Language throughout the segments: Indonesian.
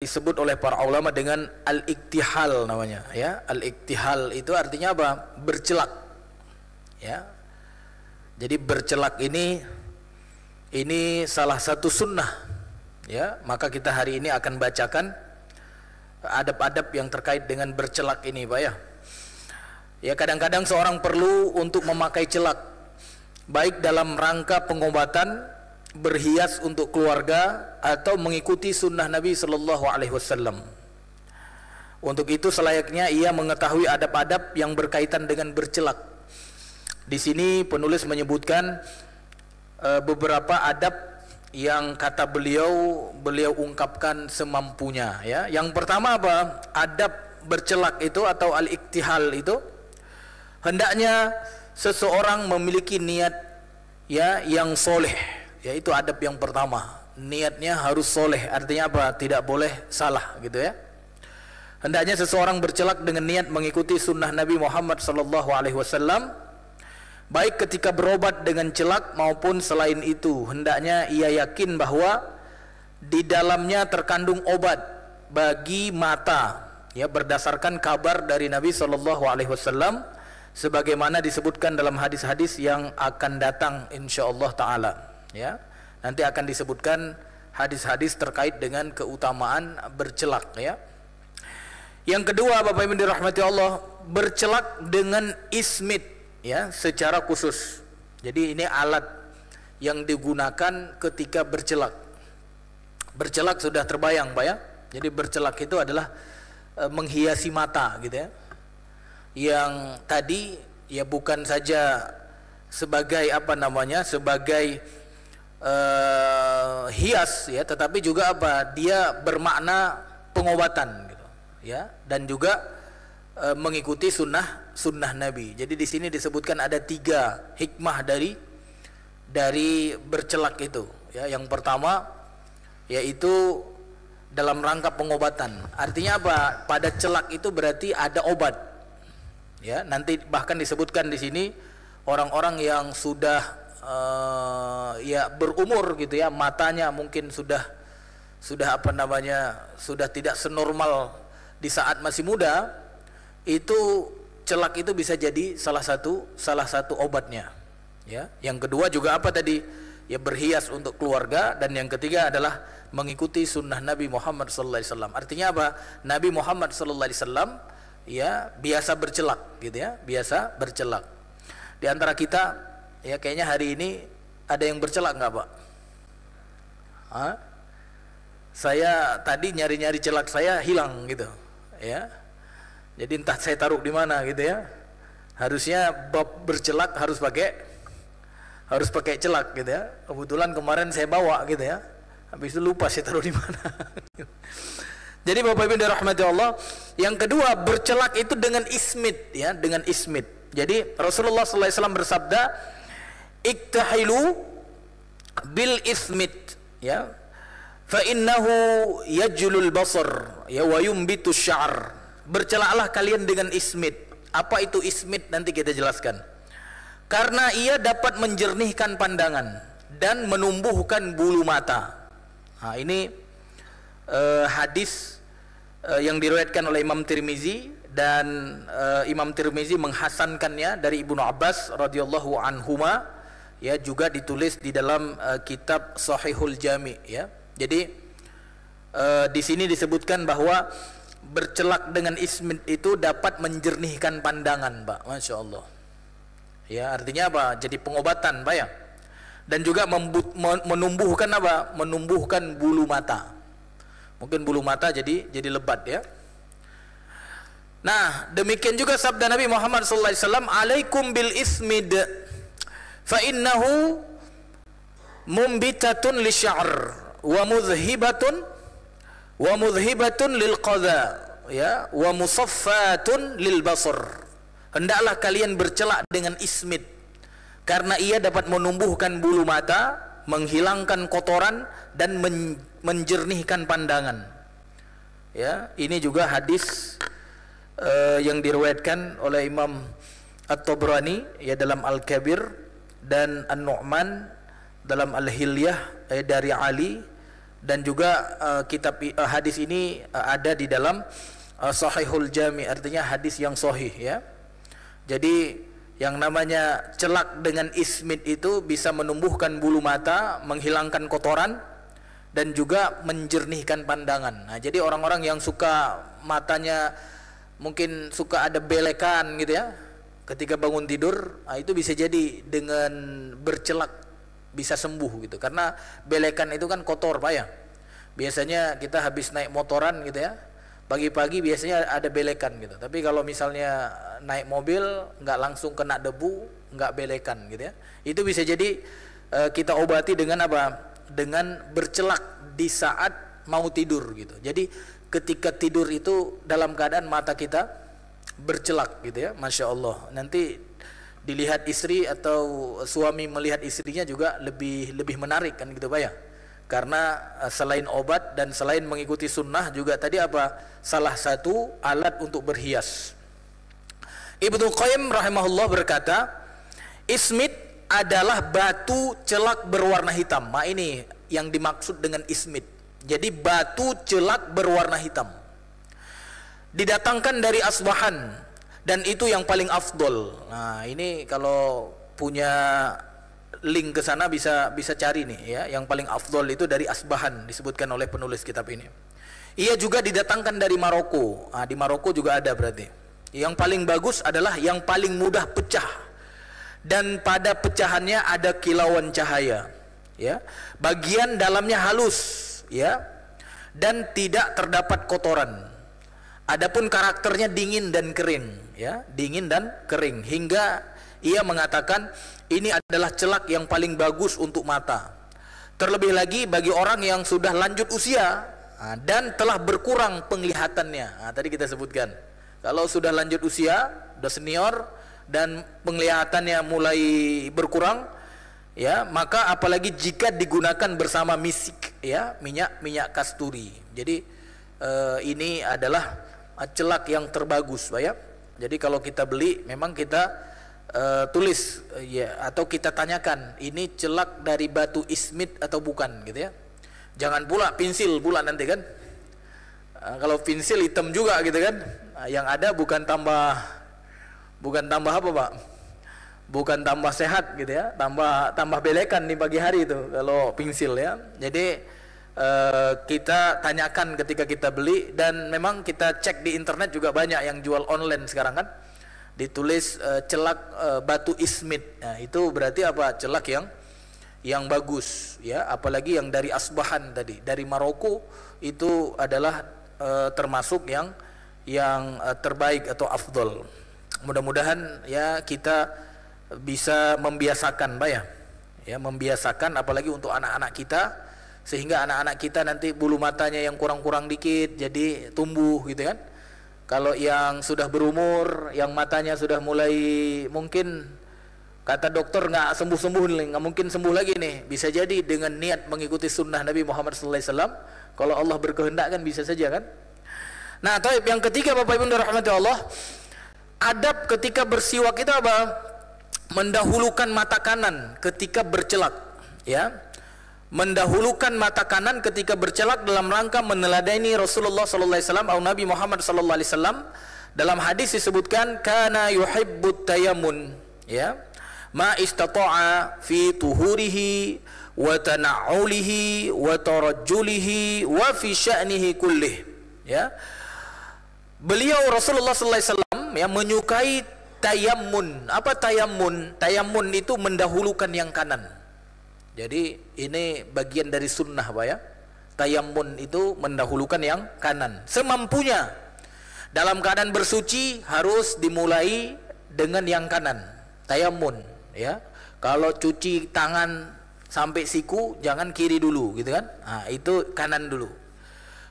disebut oleh para ulama dengan al-iktihal namanya, ya. Al-iktihal itu artinya apa? Bercelak, ya. Jadi bercelak ini salah satu sunnah, ya. Maka kita hari ini akan bacakan adab-adab yang terkait dengan bercelak ini, Pak, ya. Ya, kadang-kadang seorang perlu untuk memakai celak, baik dalam rangka pengobatan, berhias untuk keluarga, atau mengikuti sunnah Nabi Sallallahu Alaihi Wasallam. Untuk itu selayaknya ia mengetahui adab-adab yang berkaitan dengan bercelak. Di sini penulis menyebutkan beberapa adab yang kata beliau ungkapkan semampunya, ya. Yang pertama apa? Adab bercelak itu atau al-iktihal itu, hendaknya seseorang memiliki niat, ya, yang soleh. Ya, itu adab yang pertama. Niatnya harus soleh. Artinya apa? Tidak boleh salah, gitu, ya. Hendaknya seseorang bercelak dengan niat mengikuti sunnah Nabi Muhammad sallallahu alaihi wasallam, baik ketika berobat dengan celak maupun selain itu. Hendaknya ia yakin bahwa di dalamnya terkandung obat bagi mata, ya, berdasarkan kabar dari Nabi sallallahu alaihi wasallam, sebagaimana disebutkan dalam hadis-hadis yang akan datang insyaallah taala, ya. Nanti akan disebutkan hadis-hadis terkait dengan keutamaan bercelak, ya. Yang kedua, Bapak Ibu dirahmati Allah, bercelak dengan ismit, ya, secara khusus. Jadi ini alat yang digunakan ketika bercelak. Bercelak sudah terbayang, Pak, ya. Jadi bercelak itu adalah menghiasi mata, gitu, ya. Yang tadi, ya, bukan saja sebagai apa namanya, sebagai hias, ya, tetapi juga apa? Dia bermakna pengobatan, gitu, ya, dan juga mengikuti sunnah Nabi. Jadi di sini disebutkan ada 3 hikmah dari bercelak itu, ya. Yang pertama yaitu dalam rangka pengobatan. Artinya apa? Pada celak itu berarti ada obat, ya. Nanti bahkan disebutkan di sini orang-orang yang sudah ya berumur, gitu, ya, matanya mungkin sudah apa namanya, sudah tidak senormal di saat masih muda, itu celak itu bisa jadi salah satu obatnya, ya. Yang kedua juga apa tadi? Ya, berhias untuk keluarga, dan yang ketiga adalah mengikuti sunnah Nabi Muhammad sallallahu alaihi wasallam. Artinya apa? Nabi Muhammad sallallahu alaihi wasallam, ya, biasa bercelak, gitu, ya, biasa bercelak. Di antara kita, ya, kayaknya hari ini ada yang bercelak nggak, Pak? Hah? Saya tadi nyari-nyari celak saya hilang, gitu, ya. Jadi entah saya taruh di mana, gitu, ya. Harusnya bab bercelak harus pakai celak, gitu, ya. Kebetulan kemarin saya bawa, gitu, ya. Habis itu lupa saya taruh di mana. Jadi Bapak Ibu dirahmati Allah, yang kedua bercelak itu dengan ismit, ya, dengan ismit. Jadi Rasulullah sallallahu alaihi wasallam bersabda, iktahilu bil ismit, ya, fa innahu yajlul basar, ya, wa yumbitu sya'ar. Bercelaklah kalian dengan ismit. Apa itu ismit? Nanti kita jelaskan. Karena ia dapat menjernihkan pandangan dan menumbuhkan bulu mata. Nah, ini hadis yang diriwayatkan oleh Imam Tirmizi, dan Imam Tirmizi menghasankannya dari Ibnu Abbas radhiyallahu anhuma, ya, juga ditulis di dalam kitab Sahihul Jami, ya. Jadi di sini disebutkan bahwa bercelak dengan ismit itu dapat menjernihkan pandangan, Pak. Masya Allah, ya. Artinya apa? Jadi pengobatan, Pak, ya. Dan juga menumbuhkan apa? Menumbuhkan bulu mata. Mungkin bulu mata jadi lebat, ya. Nah, demikian juga sabda Nabi Muhammad sallallahu alaihi wasallam, alaikum bil ismid fa innahu mumbitatun lisya'r wa mudhibatun lil qadha, ya, wa musaffatun lil basar. Hendaklah kalian bercelak dengan ismit, karena ia dapat menumbuhkan bulu mata, menghilangkan kotoran, dan menjernihkan pandangan, ya. Ini juga hadis yang diriwayatkan oleh Imam At-Tabrani, ya, dalam Al-Kabir, dan An-Nu'man dalam Al-Hilyah, dari Ali dan juga kitab hadis ini ada di dalam Sahihul Jami, artinya hadis yang sahih ya. Jadi yang namanya celak dengan ismit itu bisa menumbuhkan bulu mata, menghilangkan kotoran, dan juga menjernihkan pandangan. Nah, jadi orang-orang yang suka matanya mungkin suka ada belekan gitu ya, ketika bangun tidur, nah itu bisa jadi dengan bercelak bisa sembuh gitu. Karena belekan itu kan kotor Pak ya. Biasanya kita habis naik motoran gitu ya, pagi-pagi biasanya ada belekan gitu. Tapi kalau misalnya naik mobil nggak langsung kena debu, nggak belekan gitu ya. Itu bisa jadi kita obati dengan apa? Dengan bercelak di saat mau tidur gitu. Jadi ketika tidur itu dalam keadaan mata kita bercelak gitu ya, Masya Allah. Nanti dilihat istri atau suami melihat istrinya juga lebih menarik kan gitu Pak ya. Karena selain obat dan selain mengikuti sunnah juga tadi apa? Salah satu alat untuk berhias. Ibnu Qayyim rahimahullah berkata, ismit adalah batu celak berwarna hitam. Nah ini yang dimaksud dengan ismit. Jadi batu celak berwarna hitam didatangkan dari Asbahan, dan itu yang paling afdol. Nah ini kalau punya link ke sana bisa cari nih ya, yang paling afdol itu dari Asbahan, disebutkan oleh penulis kitab ini. Ia juga didatangkan dari Maroko. Nah, di Maroko juga ada berarti. Yang paling bagus adalah yang paling mudah pecah, dan pada pecahannya ada kilauan cahaya ya. Bagian dalamnya halus ya, dan tidak terdapat kotoran. Adapun karakternya dingin dan kering ya, dingin dan kering, hingga ia mengatakan ini adalah celak yang paling bagus untuk mata. Terlebih lagi bagi orang yang sudah lanjut usia dan telah berkurang penglihatannya. Nah, tadi kita sebutkan, kalau sudah lanjut usia, sudah senior dan penglihatannya mulai berkurang ya, maka apalagi jika digunakan bersama misik ya, minyak kasturi. Jadi ini adalah celak yang terbagus Pak ya. Jadi kalau kita beli memang kita tulis ya, atau kita tanyakan ini celak dari batu ismit atau bukan gitu ya. Jangan pula pensil pula nanti kan. Kalau pensil hitam juga gitu kan. Yang ada bukan tambah apa Pak? Bukan tambah sehat gitu ya, tambah belekan di pagi hari itu kalau pensil ya. Jadi kita tanyakan ketika kita beli, dan memang kita cek di internet juga banyak yang jual online sekarang kan, ditulis celak batu ismit. Nah, itu berarti apa? Celak yang bagus ya, apalagi yang dari Asbahan tadi, dari Maroko, itu adalah termasuk yang terbaik atau afdol. Mudah-mudahan ya kita bisa membiasakan Pak ya, membiasakan apalagi untuk anak-anak kita, sehingga anak-anak kita nanti bulu matanya yang kurang-kurang dikit jadi tumbuh gitu kan. Kalau yang sudah berumur, yang matanya sudah mulai mungkin kata dokter nggak sembuh-sembuh, nggak mungkin sembuh lagi nih, bisa jadi dengan niat mengikuti sunnah Nabi Muhammad SAW, kalau Allah berkehendak kan bisa saja kan. Nah, taib yang ketiga Bapak Ibu rahmati Allah, adab ketika bersiwak itu apa? Mendahulukan mata kanan ketika bercelak ya. Mendahulukan mata kanan ketika bercelak dalam rangka meneladani Rasulullah sallallahu alaihi wasallam atau Nabi Muhammad sallallahu alaihi wasallam. Dalam hadis disebutkan kana yuhibbut tayammun ya, ma istata'a fi tuhurihi wa tana'ulihi wa tarajjulihi wa fi sya'nihi kullih ya. Beliau Rasulullah sallallahu alaihi wasallam ya menyukai tayammun. Apa tayammun? Tayammun itu mendahulukan yang kanan. Jadi ini bagian dari sunnah Pak ya. Tayammun itu mendahulukan yang kanan semampunya. Dalam keadaan bersuci harus dimulai dengan yang kanan. Tayammun ya. Kalau cuci tangan sampai siku jangan kiri dulu gitu kan. Nah, itu kanan dulu.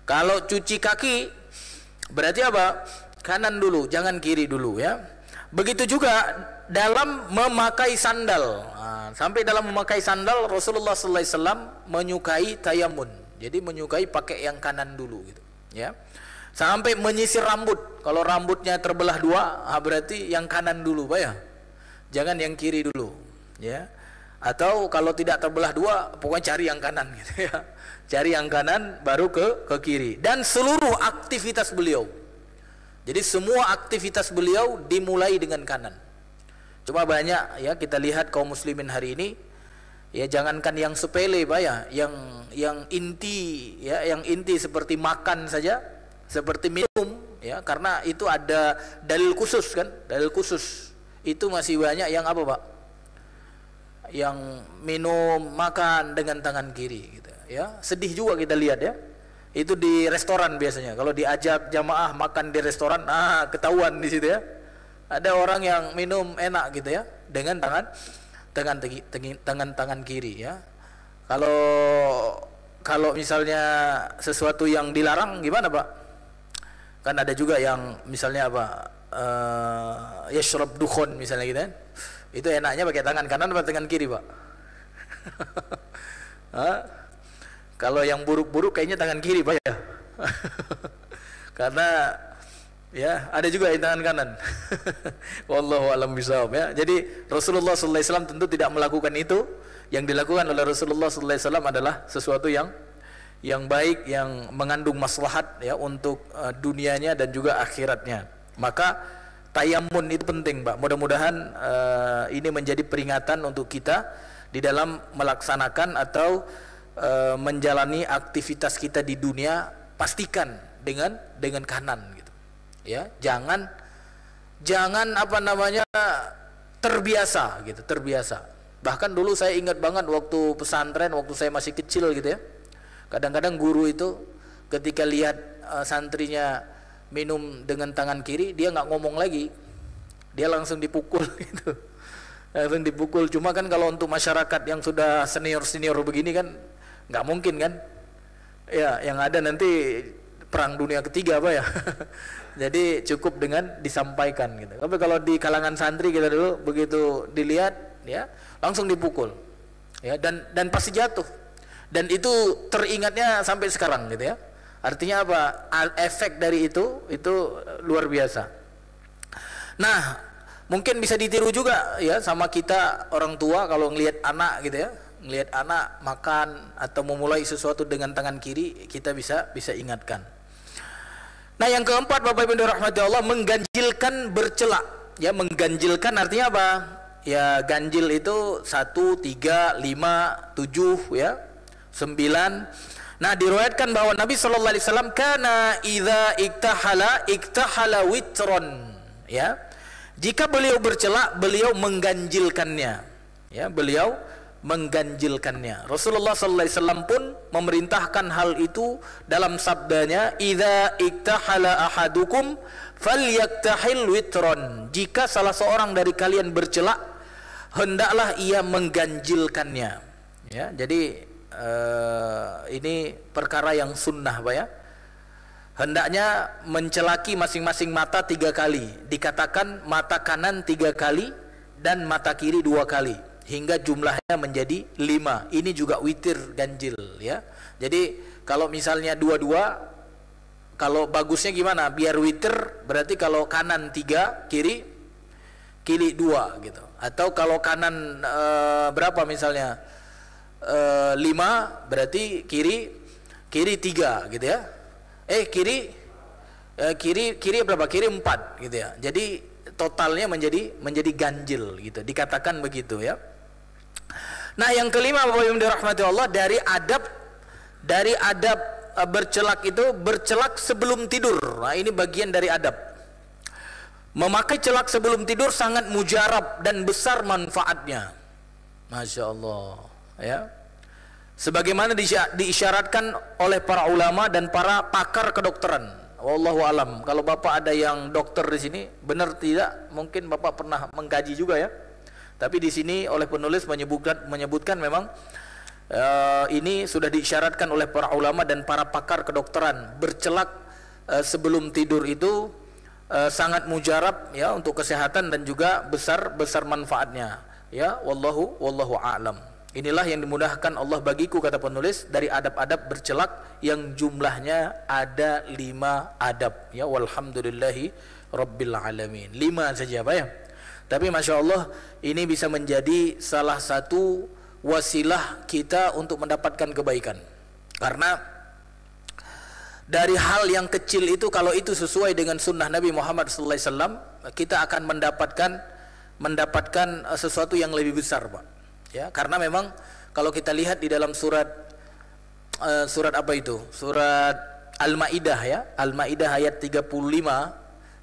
Kalau cuci kaki berarti apa? Kanan dulu, jangan kiri dulu ya. Begitu juga dalam memakai sandal. Nah, sampai dalam memakai sandal Rasulullah sallallahu alaihi wasallam menyukai tayammun. Jadi menyukai pakai yang kanan dulu gitu, ya. Sampai menyisir rambut. Kalau rambutnya terbelah dua, berarti yang kanan dulu, Pak ya. Jangan yang kiri dulu, ya. Atau kalau tidak terbelah dua, pokoknya cari yang kanan gitu ya. Cari yang kanan baru ke kiri. Dan seluruh aktivitas beliau. Jadi semua aktivitas beliau dimulai dengan kanan. Cuma banyak ya kita lihat kaum muslimin hari ini, ya jangankan yang sepele Pak ya, yang inti ya, yang inti seperti makan saja, seperti minum ya, karena itu ada dalil khusus kan, dalil khusus. Itu masih banyak yang apa Pak? Yang minum makan dengan tangan kiri gitu ya. Sedih juga kita lihat ya. Itu di restoran biasanya. Kalau diajak jamaah makan di restoran, ketahuan di situ ya. Ada orang yang minum enak gitu ya dengan tangan kiri ya. Kalau misalnya sesuatu yang dilarang gimana Pak? Kan ada juga yang misalnya apa? Yashrab dukhon misalnya gitu kan. Itu enaknya pakai tangan kanan atau tangan kiri Pak? Kalau yang buruk-buruk kayaknya tangan kiri Pak ya. Karena ya ada juga yang tangan kanan. Wallahu a'lam bishawab ya. Jadi Rasulullah sallallahu alaihi wasallam tentu tidak melakukan itu. Yang dilakukan oleh Rasulullah sallallahu alaihi wasallam adalah sesuatu yang baik, yang mengandung maslahat ya untuk dunianya dan juga akhiratnya. Maka tayamun itu penting Pak. Mudah-mudahan ini menjadi peringatan untuk kita di dalam melaksanakan atau menjalani aktivitas kita di dunia, pastikan dengan kanan gitu. Ya, jangan apa namanya terbiasa gitu, terbiasa. Bahkan dulu saya ingat banget waktu pesantren, waktu saya masih kecil gitu ya. Kadang-kadang guru itu ketika lihat santrinya minum dengan tangan kiri, dia nggak ngomong lagi, dia langsung dipukul gitu, langsung dipukul. Cuma kan kalau untuk masyarakat yang sudah senior begini kan nggak mungkin kan, ya yang ada nanti perang dunia ketiga apa ya. Jadi cukup dengan disampaikan gitu. Tapi kalau di kalangan santri kita dulu begitu dilihat ya langsung dipukul ya, dan pasti jatuh, dan itu teringatnya sampai sekarang gitu ya. Artinya apa? Efek dari itu luar biasa. Nah, mungkin bisa ditiru juga ya sama kita orang tua kalau ngelihat anak gitu ya, ngelihat anak makan atau memulai sesuatu dengan tangan kiri, kita bisa ingatkan. Nah, yang keempat Bapak Ibu dirahmati Allah, mengganjilkan bercela. Ya, mengganjilkan artinya apa? Ya, ganjil itu 1, 3, 5, 7 ya, 9. Nah, diriwayatkan bahwa Nabi sallallahu alaihi wasallam kana idza iktahala witron ya. Jika beliau bercela, beliau mengganjilkannya. Ya, beliau mengganjilkannya. Rasulullah sallallahu alaihi wasallam pun memerintahkan hal itu dalam sabdanya, idza iktahala ahadukum falyaktahil witron. Jika salah seorang dari kalian bercela, hendaklah ia mengganjilkannya. Ya, jadi ini perkara yang sunnah Pak ya. Hendaknya mencelaki masing-masing mata 3 kali. Dikatakan mata kanan 3 kali dan mata kiri 2 kali, hingga jumlahnya menjadi 5. Ini juga witir ganjil ya. Jadi kalau misalnya 2-2, kalau bagusnya gimana? Biar witir berarti kalau kanan 3, kiri 2 gitu. Atau kalau kanan berapa misalnya 5, berarti kiri 3 gitu ya. Kiri berapa? Kiri 4 gitu ya. Jadi totalnya menjadi ganjil gitu. Dikatakan begitu ya. Nah, yang kelima Bapak Ibu dirahmati Allah, dari adab bercelak itu bercelak sebelum tidur. Nah, ini bagian dari adab. Memakai celak sebelum tidur sangat mujarab dan besar manfaatnya. Masya Allah ya. Sebagaimana diisyaratkan oleh para ulama dan para pakar kedokteran. Wallahu alam. Kalau Bapak ada yang dokter di sini, benar tidak? Mungkin Bapak pernah mengkaji juga ya. Tapi di sini oleh penulis menyebutkan memang ini sudah diisyaratkan oleh para ulama dan para pakar kedokteran. Bercelak sebelum tidur itu sangat mujarab ya untuk kesehatan dan juga besar manfaatnya. Ya, wallahu a'lam. Inilah yang dimudahkan Allah bagiku, kata penulis, dari adab-adab bercelak yang jumlahnya ada 5 adab ya. Walhamdulillahi rabbil alamin. 5 saja Pak ya. Tapi Masya Allah, ini bisa menjadi salah satu wasilah kita untuk mendapatkan kebaikan. Karena dari hal yang kecil itu, kalau itu sesuai dengan sunnah Nabi Muhammad SAW, kita akan mendapatkan sesuatu yang lebih besar, Pak. Ya, karena memang kalau kita lihat di dalam surat apa itu? Surat Al-Maidah, ya. Al-Maidah ayat 35.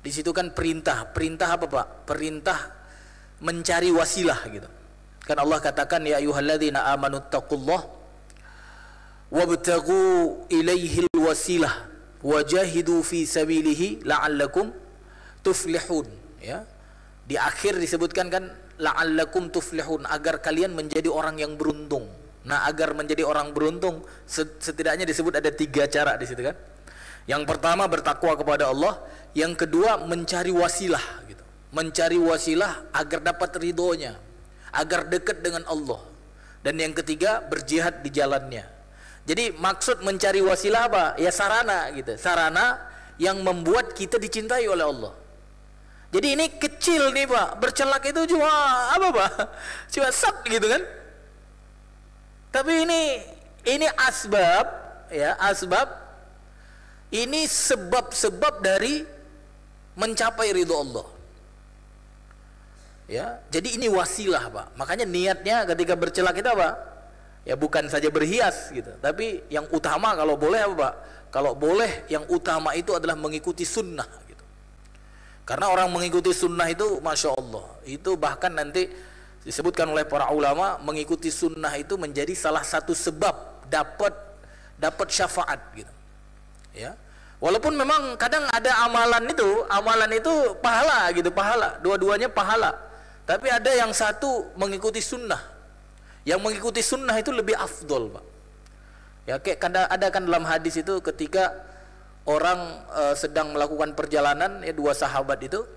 Di situ kan perintah apa, Pak? Perintah mencari wasilah gitu. Kan Allah katakan, ya ayyuhalladzina amanu taqullaha wabtaghu ilaihil wasilah wajahidu fi sabilihi la'allakum tuflihun, ya. Di akhir disebutkan kan la'allakum tuflihun, agar kalian menjadi orang yang beruntung. Nah, agar menjadi orang beruntung setidaknya disebut ada 3 cara di situ kan. Yang pertama bertakwa kepada Allah, yang kedua mencari wasilah gitu. Mencari wasilah agar dapat ridhonya, agar dekat dengan Allah. Dan yang ketiga berjihad di jalannya. Jadi maksud mencari wasilah apa? Ya sarana gitu. Sarana yang membuat kita dicintai oleh Allah. Jadi ini kecil nih, Pak. Bercelak itu cuma apa, Pak? Cuma sat gitu kan. Tapi ini asbab, ya, asbab ini sebab-sebab dari mencapai ridho Allah. Ya, jadi ini wasilah, Pak. Makanya niatnya ketika bercelak itu apa? Ya bukan saja berhias gitu, tapi yang utama kalau boleh apa, Pak? Kalau boleh yang utama itu adalah mengikuti sunnah gitu. Karena orang mengikuti sunnah itu, Masya Allah, itu bahkan nanti disebutkan oleh para ulama, mengikuti sunnah itu menjadi salah satu sebab dapat syafaat gitu. Ya. Walaupun memang kadang ada amalan itu pahala gitu, pahala. Dua-duanya pahala. Tapi ada yang satu mengikuti sunnah. Yang mengikuti sunnah itu lebih afdol, Pak. Ya, kayak ada kan dalam hadis itu ketika orang sedang melakukan perjalanan, ya, 2 sahabat itu,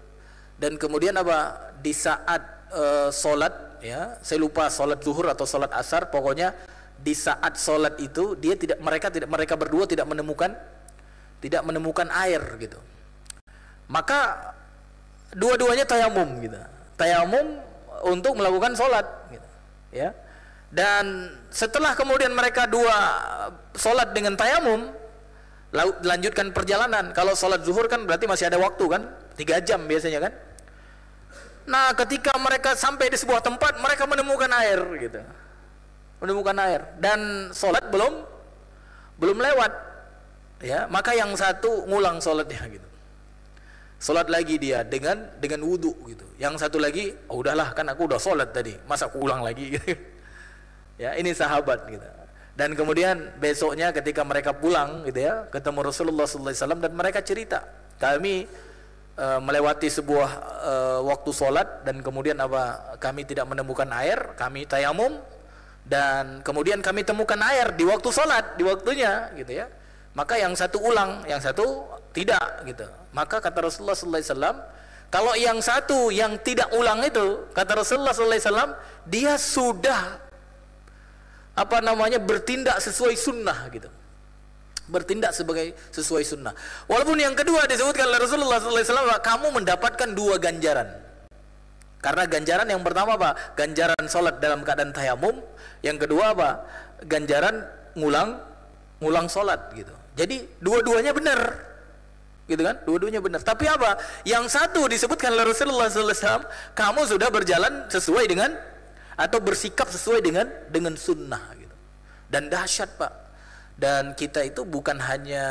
dan kemudian apa? Di saat sholat, ya, saya lupa sholat zuhur atau sholat asar, pokoknya di saat sholat itu mereka berdua tidak menemukan air gitu. Maka dua-duanya tayamum gitu, tayamum untuk melakukan sholat gitu, ya. Dan setelah kemudian mereka sholat dengan tayamum, lanjutkan perjalanan. Kalau sholat zuhur kan berarti masih ada waktu kan, 3 jam biasanya kan. Nah, ketika mereka sampai di sebuah tempat, mereka menemukan air gitu. Menemukan air dan sholat belum lewat. Ya, maka yang satu ngulang sholatnya gitu. Sholat lagi dia dengan wudu gitu. Yang satu lagi, oh, udahlah kan aku udah sholat tadi, masa aku ulang lagi gitu. Ya, ini sahabat gitu. Dan kemudian besoknya ketika mereka pulang gitu ya, ketemu Rasulullah SAW dan mereka cerita, kami melewati sebuah waktu sholat dan kemudian kami tidak menemukan air, kami tayamum dan kemudian kami temukan air di waktu sholat, di waktunya gitu ya. Maka yang satu ulang, yang satu tidak gitu. Maka kata Rasulullah SAW, kalau yang satu yang tidak ulang itu, kata Rasulullah SAW, dia sudah bertindak sesuai sunnah gitu. Bertindak sesuai sunnah. Walaupun yang kedua disebutkan oleh Rasulullah SAW, kamu mendapatkan 2 ganjaran. Karena ganjaran yang pertama apa? Ganjaran sholat dalam keadaan tayamum. Yang kedua apa? Ganjaran ngulang sholat gitu. Jadi dua-duanya benar, gitu kan? Dua-duanya benar. Tapi apa? Yang satu disebutkan oleh Rasulullah SAW, kamu sudah berjalan sesuai dengan atau bersikap sesuai dengan sunnah gitu. Dan dahsyat, Pak. Dan kita itu bukan hanya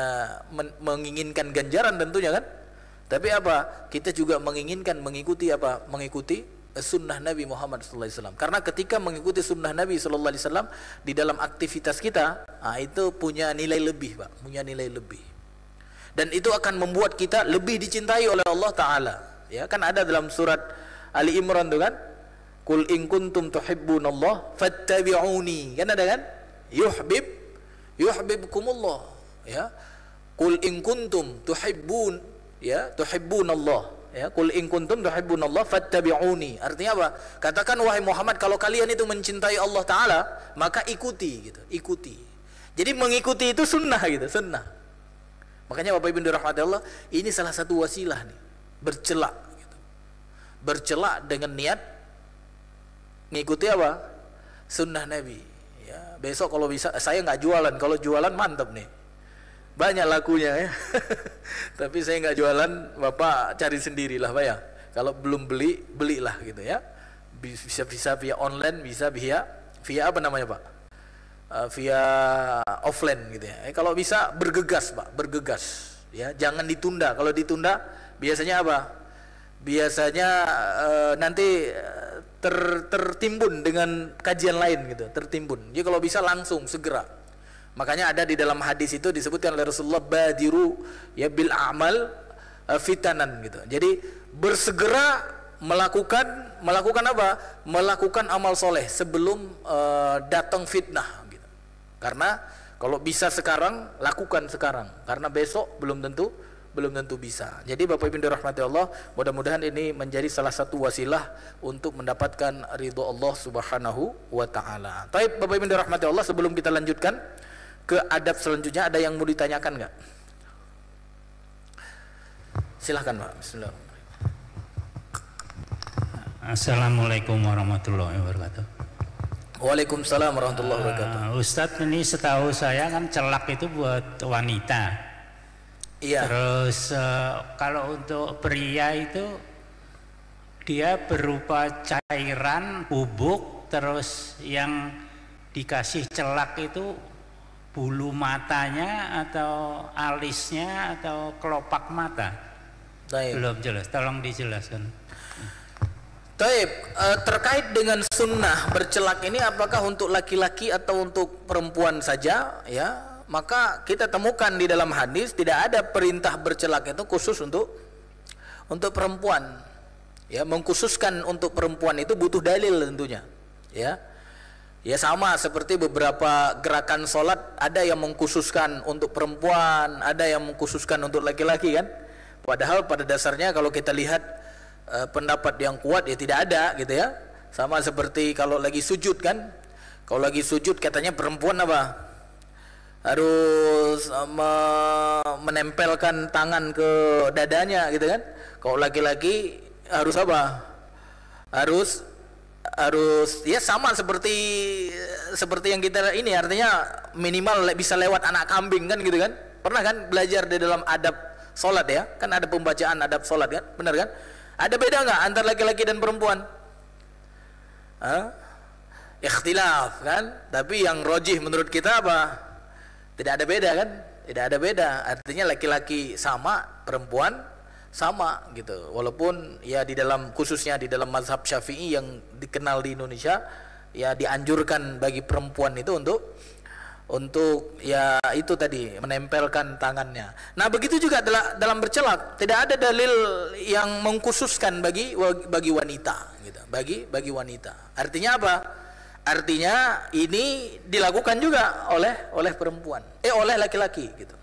menginginkan ganjaran tentunya kan, tapi apa? Kita juga mengikuti sunnah Nabi Muhammad SAW. Karena ketika mengikuti sunnah Nabi SAW di dalam aktivitas kita, itu punya nilai lebih, Pak. Punya nilai lebih. Dan itu akan membuat kita lebih dicintai oleh Allah Ta'ala. Ya kan ada dalam surat Ali Imran tuh kan, Qul in kuntum tuhibbunallah fattabi'uni. Kan ada kan? Yuhibbukumullah, ya. Qul in kuntum tuhibbunallah, ya. Qul in kuntum tuhibbunallah fattabi'uni. Artinya apa? Katakan wahai Muhammad, kalau kalian itu mencintai Allah Ta'ala, maka ikuti gitu, ikuti. Jadi mengikuti itu sunnah gitu, sunnah. Makanya Bapak Ibu dirahmati Allah, ini salah satu wasilah nih, bercelak gitu. bercelak dengan niat ngikuti apa? Sunnah Nabi. Ya, besok kalau bisa, saya nggak jualan. Kalau jualan mantap nih, banyak lakunya ya. Tapi saya nggak jualan, Bapak cari sendirilah Pak ya. Kalau belum beli, belilah gitu ya. Bisa via online, bisa via apa namanya Pak? Via offline gitu ya. Kalau bisa bergegas Pak, bergegas ya, jangan ditunda. Kalau ditunda biasanya apa? Biasanya nanti tertimbun dengan kajian lain gitu, tertimbun. Jadi kalau bisa langsung segera. Makanya ada di dalam hadis itu disebutkan oleh Rasulullah, badiru ya bil a'mal fitanan gitu. Jadi bersegera melakukan apa? Melakukan amal soleh sebelum datang fitnah gitu. Karena kalau bisa sekarang, lakukan sekarang. Karena besok belum tentu bisa. Jadi Bapak Ibu dirahmati Allah, mudah-mudahan ini menjadi salah satu wasilah untuk mendapatkan ridho Allah Subhanahu wa taala. Baik Bapak Ibu dirahmati Allah, sebelum kita lanjutkan ke adab selanjutnya, ada yang mau ditanyakan enggak? Silahkan Pak. Bismillahirrahmanirrahim. Assalamualaikum warahmatullahi wabarakatuh. Waalaikumsalam warahmatullahi wabarakatuh. Ustadz, ini setahu saya kan celak itu buat wanita. Iya. Terus kalau untuk pria itu dia berupa cairan bubuk, terus yang dikasih celak itu bulu matanya atau alisnya atau kelopak mata. Taib. Belum jelas, tolong dijelaskan. Taib, terkait dengan sunnah bercelak ini apakah untuk laki-laki atau untuk perempuan saja ya? Maka kita temukan di dalam hadis tidak ada perintah bercelak itu khusus untuk perempuan. Ya, mengkhususkan untuk perempuan itu butuh dalil tentunya. Ya. Ya sama seperti beberapa gerakan sholat, ada yang mengkhususkan untuk perempuan, ada yang mengkhususkan untuk laki-laki kan. Padahal pada dasarnya kalau kita lihat pendapat yang kuat ya tidak ada gitu ya. Sama seperti kalau lagi sujud kan. Kalau lagi sujud katanya perempuan apa? Harus menempelkan tangan ke dadanya gitu kan. Kalau laki-laki harus apa? Harus ya sama seperti yang kita ini, artinya minimal bisa lewat anak kambing kan gitu kan. Pernah kan belajar di dalam adab sholat ya? Kan ada pembacaan adab sholat kan? Benar kan? Ada beda nggak antara laki-laki dan perempuan? Ikhtilaf kan? Tapi yang rojih menurut kita apa? Tidak ada beda kan? Tidak ada beda. Artinya laki-laki sama, perempuan sama gitu. Walaupun ya di dalam, khususnya di dalam mazhab Syafi'i yang dikenal di Indonesia, ya dianjurkan bagi perempuan itu untuk ya itu tadi menempelkan tangannya. Nah, begitu juga dalam bercelak, tidak ada dalil yang mengkhususkan bagi wanita gitu. Bagi wanita. Artinya apa? Artinya ini dilakukan juga oleh perempuan, oleh laki-laki gitu,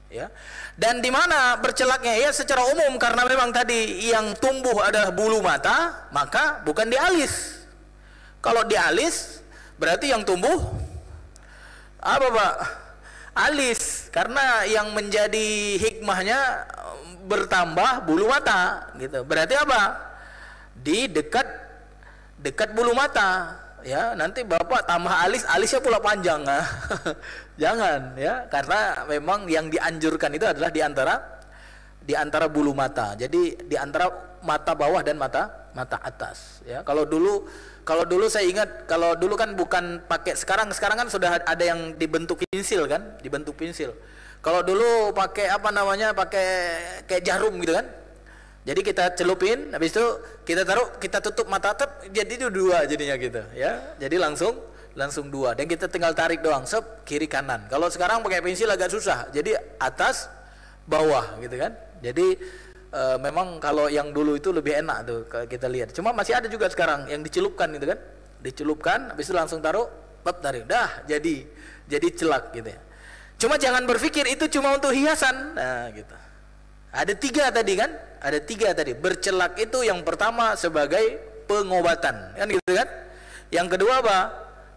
ya. Dan di mana bercelaknya ya secara umum, karena memang tadi yang tumbuh adalah bulu mata, maka bukan di alis. Kalau di alis berarti yang tumbuh apa Pak? Alis, karena yang menjadi hikmahnya bertambah bulu mata gitu. Berarti apa? Di dekat bulu mata. Ya, nanti Bapak tambah alisnya pula panjang. Jangan ya, karena memang yang dianjurkan itu adalah di antara bulu mata. Jadi di antara mata bawah dan mata atas ya. Kalau dulu saya ingat, kalau dulu kan bukan pakai, sekarang kan sudah ada yang dibentuk pensil kan, dibentuk pensil. Kalau dulu pakai apa namanya, pakai kayak jarum gitu kan. Jadi kita celupin, habis itu kita taruh, kita tutup mata, jadi itu dua jadinya gitu ya. Jadi langsung dua, dan kita tinggal tarik doang, kiri kanan. Kalau sekarang pakai pensil agak susah, jadi atas bawah gitu kan. Jadi memang kalau yang dulu itu lebih enak tuh kita lihat. Cuma masih ada juga sekarang yang dicelupkan gitu kan, dicelupkan, habis itu langsung taruh, tarik, dah jadi celak gitu ya. Cuma jangan berpikir itu cuma untuk hiasan, nah gitu. Ada tiga tadi. Bercelak itu yang pertama sebagai pengobatan, kan gitu kan? Yang kedua apa?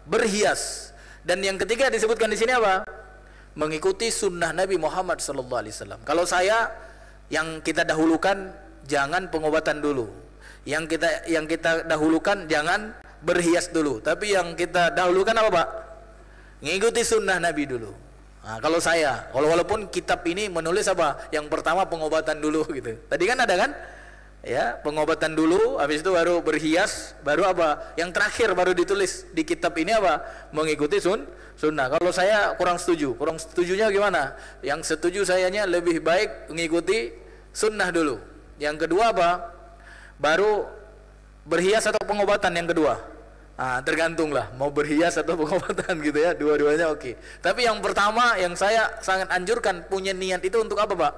Berhias. Dan yang ketiga disebutkan di sini apa? Mengikuti sunnah Nabi Muhammad SAW. Kalau saya, yang kita dahulukan jangan pengobatan dulu. Yang kita dahulukan jangan berhias dulu, tapi yang kita dahulukan apa Pak? Ngikuti sunnah Nabi dulu. Nah, kalau saya, walaupun kitab ini menulis apa? Yang pertama pengobatan dulu gitu. Tadi kan ada kan? Ya, pengobatan dulu, habis itu baru berhias, baru apa? Yang terakhir baru ditulis di kitab ini apa? Mengikuti sunnah. Kalau saya kurang setuju. Kurang setujunya gimana? Yang setuju sayanya lebih baik mengikuti sunnah dulu. Yang kedua apa? Baru berhias atau pengobatan yang kedua. Nah, tergantung lah mau berhias atau pengobatan gitu ya, dua-duanya oke. Tapi yang pertama yang saya sangat anjurkan punya niat itu untuk apa Pak?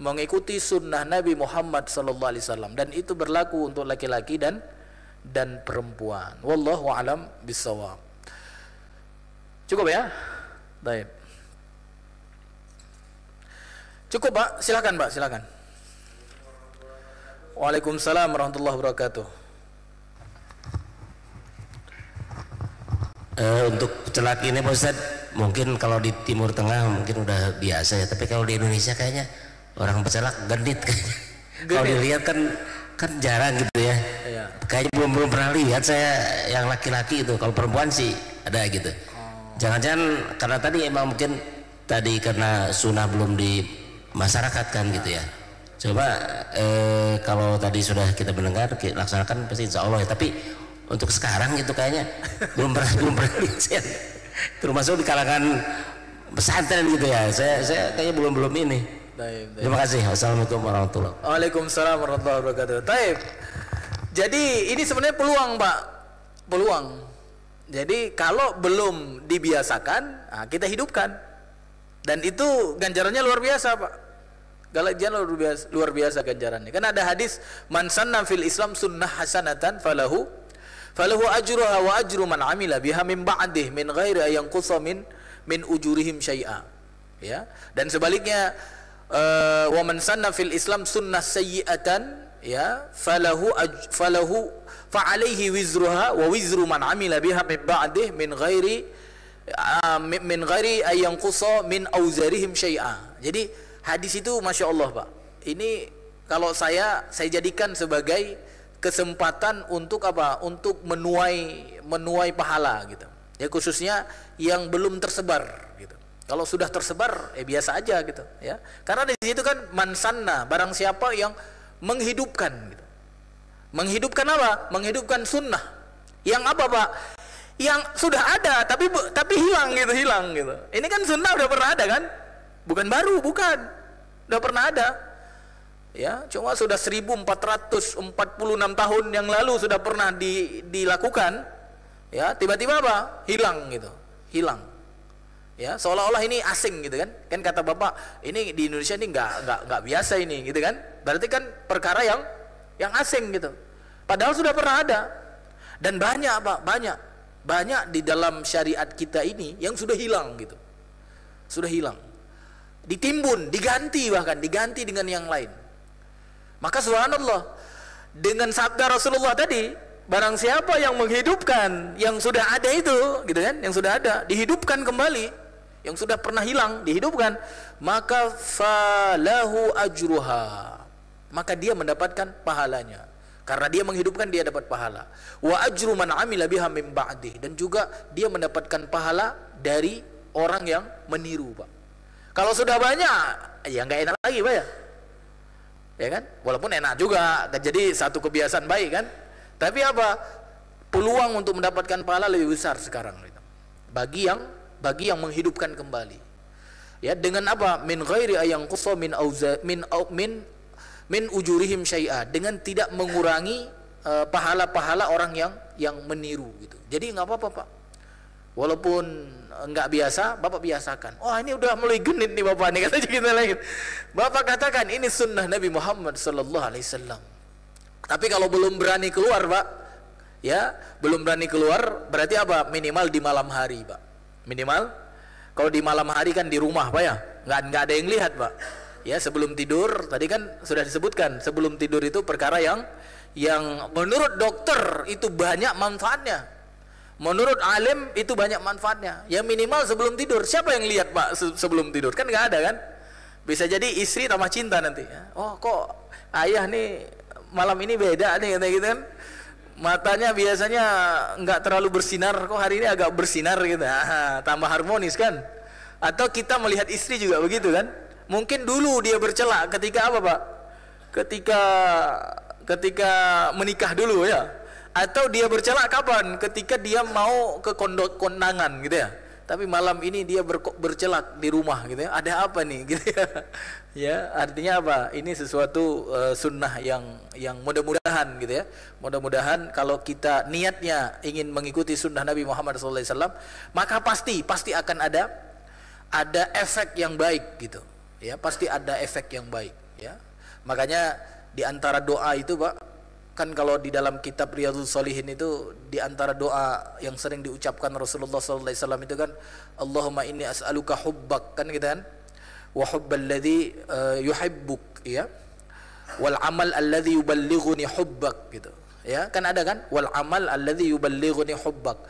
Mengikuti sunnah Nabi Muhammad SAW, dan itu berlaku untuk laki-laki dan perempuan. Wallahu a'lam bishawab. Cukup ya? Baik. Cukup Pak, silakan Pak, silakan. Waalaikumsalam warahmatullahi wabarakatuh. Untuk celak ini Pak Ustadz, mungkin kalau di Timur Tengah mungkin udah biasa ya, tapi kalau di Indonesia kayaknya orang bercelak genit kayaknya. Kalau dilihat kan jarang gitu ya. Iya. Kayaknya belum pernah lihat saya yang laki-laki itu. Kalau perempuan sih ada gitu. Jangan-jangan karena tadi emang mungkin tadi karena sunnah belum di masyarakat kan gitu ya. Coba kalau tadi sudah kita mendengar laksanakan pasti insya Allah ya. Tapi untuk sekarang gitu kayaknya belum pernah lihat saya. Termasuk di kalangan pesantren gitu ya. Saya kayaknya belum ini. Terima kasih. Assalamualaikum warahmatullahi wabarakatuh. Waalaikumsalam warahmatullahi wabarakatuh. Taib. Jadi ini sebenarnya peluang Pak, peluang. Jadi kalau belum dibiasakan, nah kita hidupkan, dan itu ganjarannya luar biasa Pak. Ganjaran luar biasa ganjarannya. Kan ada hadis, man sanna fil Islam sunnah hasanatan falahu ajruha wa ajru man amila biha min ba'dih min ghairi ayanqusa min ujurihim syai'a. Ya. Dan sebaliknya, wa man sanna fil Islam sunnah sayyi'atan ya falahu fa'alaihi wizruha wa wizru man amila biha min ba'dih min ghairi ayanqusa min auzarihim syai'a. Jadi hadis itu Masya Allah Pak, ini kalau saya jadikan sebagai kesempatan untuk apa? Untuk menuai pahala gitu ya, khususnya yang belum tersebar gitu. Kalau sudah tersebar, biasa aja gitu ya. Karena di situ kan mansanna, barang siapa yang menghidupkan gitu. Menghidupkan apa? Menghidupkan sunnah. Yang apa Pak? Yang sudah ada tapi hilang gitu. Ini kan sunnah udah pernah ada kan? Bukan baru, bukan. Udah pernah ada. Ya, cuma sudah 1446 tahun yang lalu sudah pernah dilakukan. Ya, tiba-tiba apa? Hilang gitu. Hilang. Ya, seolah-olah ini asing gitu kan. Kan kata Bapak, ini di Indonesia ini enggak biasa ini gitu kan. Berarti kan perkara yang asing gitu. Padahal sudah pernah ada. Dan banyak Pak, banyak di dalam syariat kita ini yang sudah hilang gitu. Sudah hilang. Ditimbun, diganti dengan yang lain. Maka subhanallah, dengan sabda Rasulullah tadi, barang siapa yang menghidupkan yang sudah ada itu gitu kan, yang sudah ada, dihidupkan kembali, yang sudah pernah hilang dihidupkan, maka falahu ajruha, maka dia mendapatkan pahalanya. Karena dia menghidupkan, dia dapat pahala. Wa ajru man amila biha min ba'dih, dan juga dia mendapatkan pahala dari orang yang meniru Pak. Kalau sudah banyak ya nggak enak lagi Pak ya kan, walaupun enak juga, jadi satu kebiasaan baik kan, tapi apa, peluang untuk mendapatkan pahala lebih besar sekarang gitu. Bagi yang menghidupkan kembali ya, dengan apa? Min ghairi ayanqusa min ujurihim syai'a, dengan tidak mengurangi pahala-pahala orang yang meniru gitu. Jadi nggak apa-apa Pak, walaupun nggak biasa, Bapak biasakan. Oh ini udah mulai genit nih Bapak nih, katanya kita lagi. Bapak katakan ini sunnah Nabi Muhammad sallallahu alaihi wasallam. Tapi kalau belum berani keluar Pak, ya belum berani keluar, berarti apa? Minimal di malam hari Pak. Minimal kalau di malam hari kan di rumah Pak ya, nggak ada yang lihat Pak. Ya sebelum tidur, tadi kan sudah disebutkan, sebelum tidur itu perkara yang menurut dokter itu banyak manfaatnya, menurut alim itu banyak manfaatnya. Ya minimal sebelum tidur. Siapa yang lihat Pak sebelum tidur? Kan nggak ada kan. Bisa jadi istri tambah cinta nanti ya. Oh kok ayah nih malam ini beda nih kata gitu kan. Matanya biasanya nggak terlalu bersinar, kok hari ini agak bersinar gitu. Tambah harmonis kan. Atau kita melihat istri juga begitu kan. Mungkin dulu dia bercela ketika apa Pak? Ketika menikah dulu ya. Atau dia bercela kapan? Ketika dia mau ke kondangan gitu ya. Tapi malam ini dia bercelak di rumah gitu ya. Ada apa nih gitu ya. Ya, artinya apa? Ini sesuatu sunnah yang mudah-mudahan gitu ya. Mudah-mudahan kalau kita niatnya ingin mengikuti sunnah Nabi Muhammad SAW, maka pasti akan ada efek yang baik gitu. Ya, pasti ada efek yang baik ya. Makanya di antara doa itu Pak, kan kalau di dalam kitab Riyadhus Shalihin itu di antara doa yang sering diucapkan Rasulullah SAW itu kan, Allahumma inni as'aluka hubbak, kan gitu kan, wa hubbal ladzi yuhibbuk ya, wal amal alladzi yuballighuni hubbak gitu ya, kan ada kan, wal amal alladzi yuballighuni hubbak,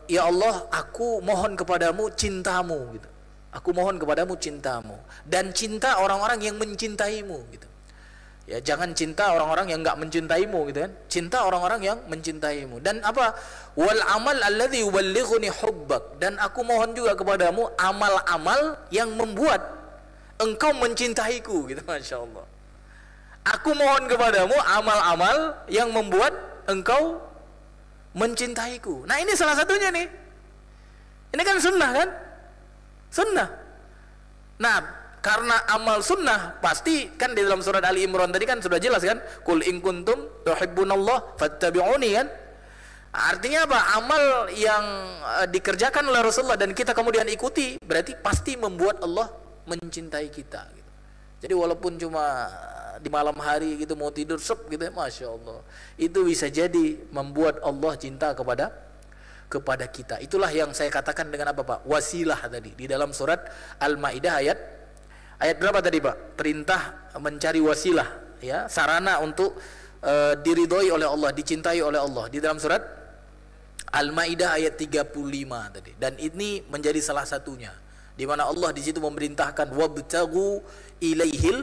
ya Allah aku mohon kepadamu cintamu gitu, aku mohon kepadamu cintamu dan cinta orang-orang yang mencintaimu gitu. Ya, jangan cinta orang-orang yang enggak mencintaimu gitu kan. Cinta orang-orang yang mencintaimu. Dan apa? Wal amal alladzi yuballighuni hubbak, dan aku mohon juga kepadamu amal-amal yang membuat engkau mencintaiku gitu. Masya Allah. Aku mohon kepadamu amal-amal yang membuat engkau mencintaiku. Nah, ini salah satunya nih. Ini kan sunnah kan? Sunnah. Nah, karena amal sunnah pasti kan di dalam surat Ali Imran tadi kan sudah jelas kan, qul in kuntum tuhibbunallah fattabi'uni kan. Artinya apa? Amal yang dikerjakan oleh Rasulullah dan kita kemudian ikuti berarti pasti membuat Allah mencintai kita gitu. Jadi walaupun cuma di malam hari gitu mau tidur sep gitu, Masya Allah, itu bisa jadi membuat Allah cinta kepada kita. Itulah yang saya katakan dengan apa Pak? Wasilah tadi di dalam surat Al-Maidah ayat berapa tadi Pak? Perintah mencari wasilah ya, sarana untuk diridhoi oleh Allah, dicintai oleh Allah di dalam surat Al-Maidah ayat 35 tadi. Dan ini menjadi salah satunya di mana Allah di situ memerintahkan wabtagu ilaihil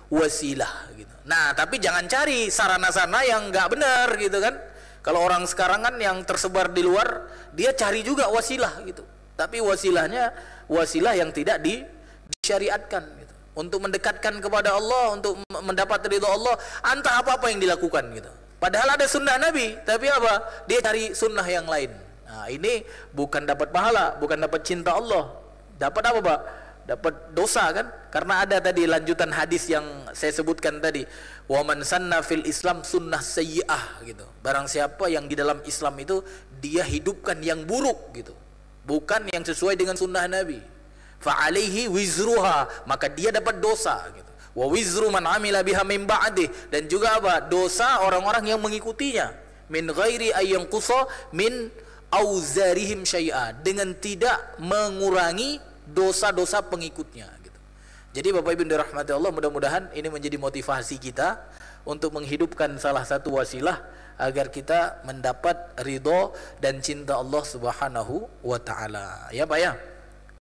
wasilah gitu. Nah, tapi jangan cari sarana-sarana yang enggak benar gitu kan. Kalau orang sekarang kan yang tersebar di luar, dia cari juga wasilah gitu. Tapi wasilahnya wasilah yang tidak disyariatkan gitu. Untuk mendekatkan kepada Allah, untuk mendapat ridha Allah, entah apa-apa yang dilakukan gitu. Padahal ada sunnah Nabi, tapi apa? Dia cari sunnah yang lain. Nah, ini bukan dapat pahala, bukan dapat cinta Allah. Dapat apa Pak? Dapat dosa kan? Karena ada tadi lanjutan hadis yang saya sebutkan tadi, wa man sanna fil Islam sunnah sayyi'ah gitu. Barang siapa yang di dalam Islam itu dia hidupkan yang buruk gitu, bukan yang sesuai dengan sunnah Nabi, fa alaihi wizruha, maka dia dapat dosa gitu. Wa wizru man amila biha min ba'dih, dan juga apa? Dosa orang-orang yang mengikutinya, min ghairi ayyanqusa min auzarihim syai'a, dengan tidak mengurangi dosa-dosa pengikutnya gitu. Jadi Bapak Ibu dirahmati Allah, mudah-mudahan ini menjadi motivasi kita untuk menghidupkan salah satu wasilah agar kita mendapat ridho dan cinta Allah Subhanahu wa taala. Ya Pak ya.